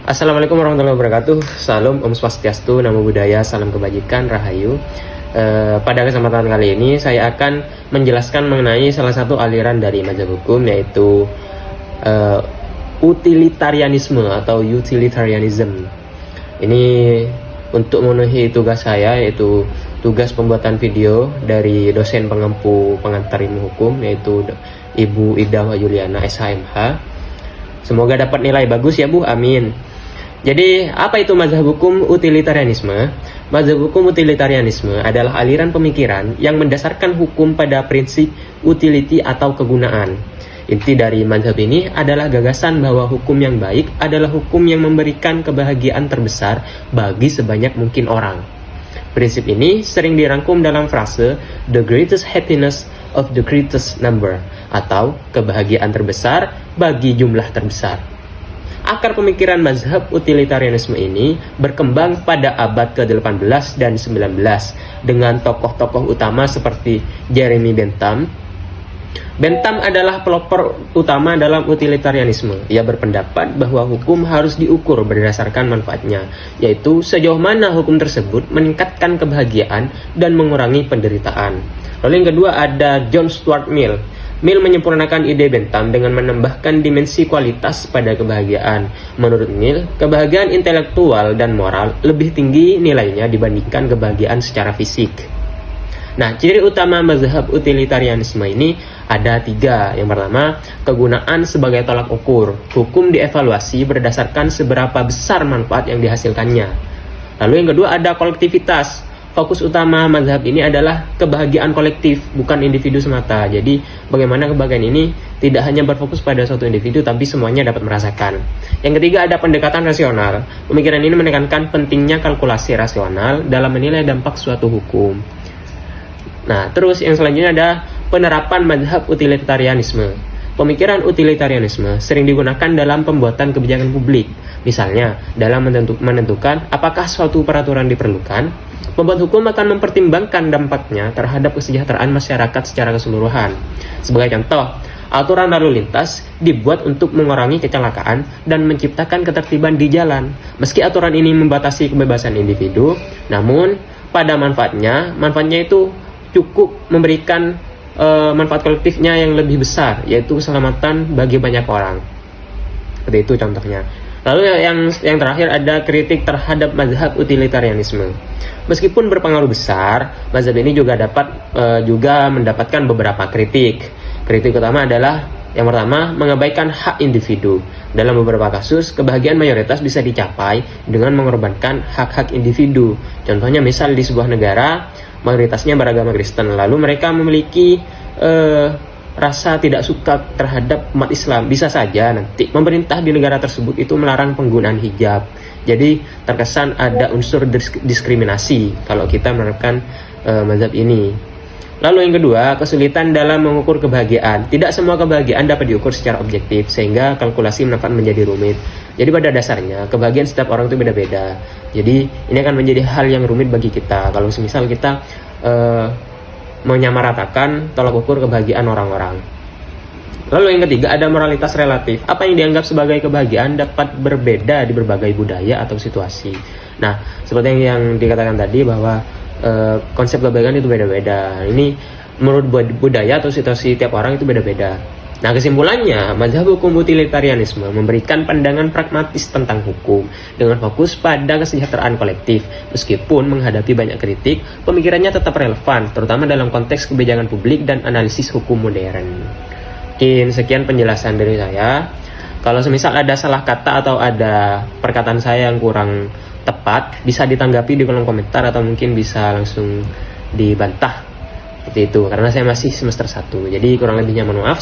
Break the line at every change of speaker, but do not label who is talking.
Assalamualaikum warahmatullahi wabarakatuh. Salam Om Swastiastu, Namo Buddhaya, salam kebajikan, Rahayu. Pada kesempatan kali ini saya akan menjelaskan mengenai salah satu aliran dari mazhab hukum, yaitu utilitarianisme atau utilitarianism. Ini untuk memenuhi tugas saya, yaitu tugas pembuatan video dari dosen pengempu pengantar ilmu hukum, yaitu Ibu Ida Yuliana SHMH. Semoga dapat nilai bagus ya Bu, amin. Jadi apa itu mazhab hukum utilitarianisme? Mazhab hukum utilitarianisme adalah aliran pemikiran yang mendasarkan hukum pada prinsip utility atau kegunaan. Inti dari mazhab ini adalah gagasan bahwa hukum yang baik adalah hukum yang memberikan kebahagiaan terbesar bagi sebanyak mungkin orang. Prinsip ini sering dirangkum dalam frase the greatest happiness of the greatest number, atau kebahagiaan terbesar bagi jumlah terbesar. Akar pemikiran mazhab utilitarianisme ini berkembang pada abad ke-18 dan 19 dengan tokoh-tokoh utama seperti Jeremy Bentham. Bentham adalah pelopor utama dalam utilitarianisme. Ia berpendapat bahwa hukum harus diukur berdasarkan manfaatnya, yaitu sejauh mana hukum tersebut meningkatkan kebahagiaan dan mengurangi penderitaan. Lalu yang kedua ada John Stuart Mill. Mill menyempurnakan ide Bentham dengan menambahkan dimensi kualitas pada kebahagiaan. Menurut Mill, kebahagiaan intelektual dan moral lebih tinggi nilainya dibandingkan kebahagiaan secara fisik. Nah, ciri utama mazhab utilitarianisme ini ada 3. Yang pertama, kegunaan sebagai tolak ukur. Hukum dievaluasi berdasarkan seberapa besar manfaat yang dihasilkannya. Lalu yang kedua ada kolektivitas. Fokus utama mazhab ini adalah kebahagiaan kolektif, bukan individu semata. Jadi, bagaimana kebahagiaan ini tidak hanya berfokus pada suatu individu, tapi semuanya dapat merasakan. Yang ketiga ada pendekatan rasional. Pemikiran ini menekankan pentingnya kalkulasi rasional dalam menilai dampak suatu hukum. Nah, terus yang selanjutnya ada penerapan mazhab utilitarianisme. Pemikiran utilitarianisme sering digunakan dalam pembuatan kebijakan publik. Misalnya, dalam menentukan apakah suatu peraturan diperlukan, pembuat hukum akan mempertimbangkan dampaknya terhadap kesejahteraan masyarakat secara keseluruhan. Sebagai contoh, aturan lalu lintas dibuat untuk mengurangi kecelakaan dan menciptakan ketertiban di jalan. Meski aturan ini membatasi kebebasan individu, namun pada manfaatnya itu cukup memberikan manfaat kolektifnya yang lebih besar, yaitu keselamatan bagi banyak orang. Seperti itu contohnya. Lalu yang terakhir ada kritik terhadap mazhab utilitarianisme. Meskipun berpengaruh besar, mazhab ini juga mendapatkan beberapa kritik. Kritik utama adalah yang pertama, mengabaikan hak individu. Dalam beberapa kasus, kebahagiaan mayoritas bisa dicapai dengan mengorbankan hak-hak individu. Contohnya misal di sebuah negara, mayoritasnya beragama Kristen, lalu mereka memiliki rasa tidak suka terhadap umat Islam. Bisa saja nanti pemerintah di negara tersebut itu melarang penggunaan hijab. Jadi terkesan ada unsur diskriminasi kalau kita menerapkan mazhab ini. Lalu yang kedua, kesulitan dalam mengukur kebahagiaan. Tidak semua kebahagiaan dapat diukur secara objektif, sehingga kalkulasi manfaat menjadi rumit. Jadi pada dasarnya, kebahagiaan setiap orang itu beda-beda. Jadi ini akan menjadi hal yang rumit bagi kita. Kalau misal kita menyamaratakan tolak ukur kebahagiaan orang-orang. Lalu yang ketiga ada moralitas relatif. Apa yang dianggap sebagai kebahagiaan dapat berbeda di berbagai budaya atau situasi. Nah, seperti yang dikatakan tadi bahwa konsep kebahagiaan itu beda-beda. Ini menurut budaya atau situasi tiap orang itu beda-beda. Nah, kesimpulannya, mazhab hukum utilitarianisme memberikan pandangan pragmatis tentang hukum dengan fokus pada kesejahteraan kolektif. Meskipun menghadapi banyak kritik, pemikirannya tetap relevan, terutama dalam konteks kebijakan publik dan analisis hukum modern. Mungkin sekian penjelasan dari saya. Kalau semisal ada salah kata atau ada perkataan saya yang kurang tepat, bisa ditanggapi di kolom komentar atau mungkin bisa langsung dibantah. Seperti itu, karena saya masih semester 1. Jadi kurang lebihnya mohon maaf.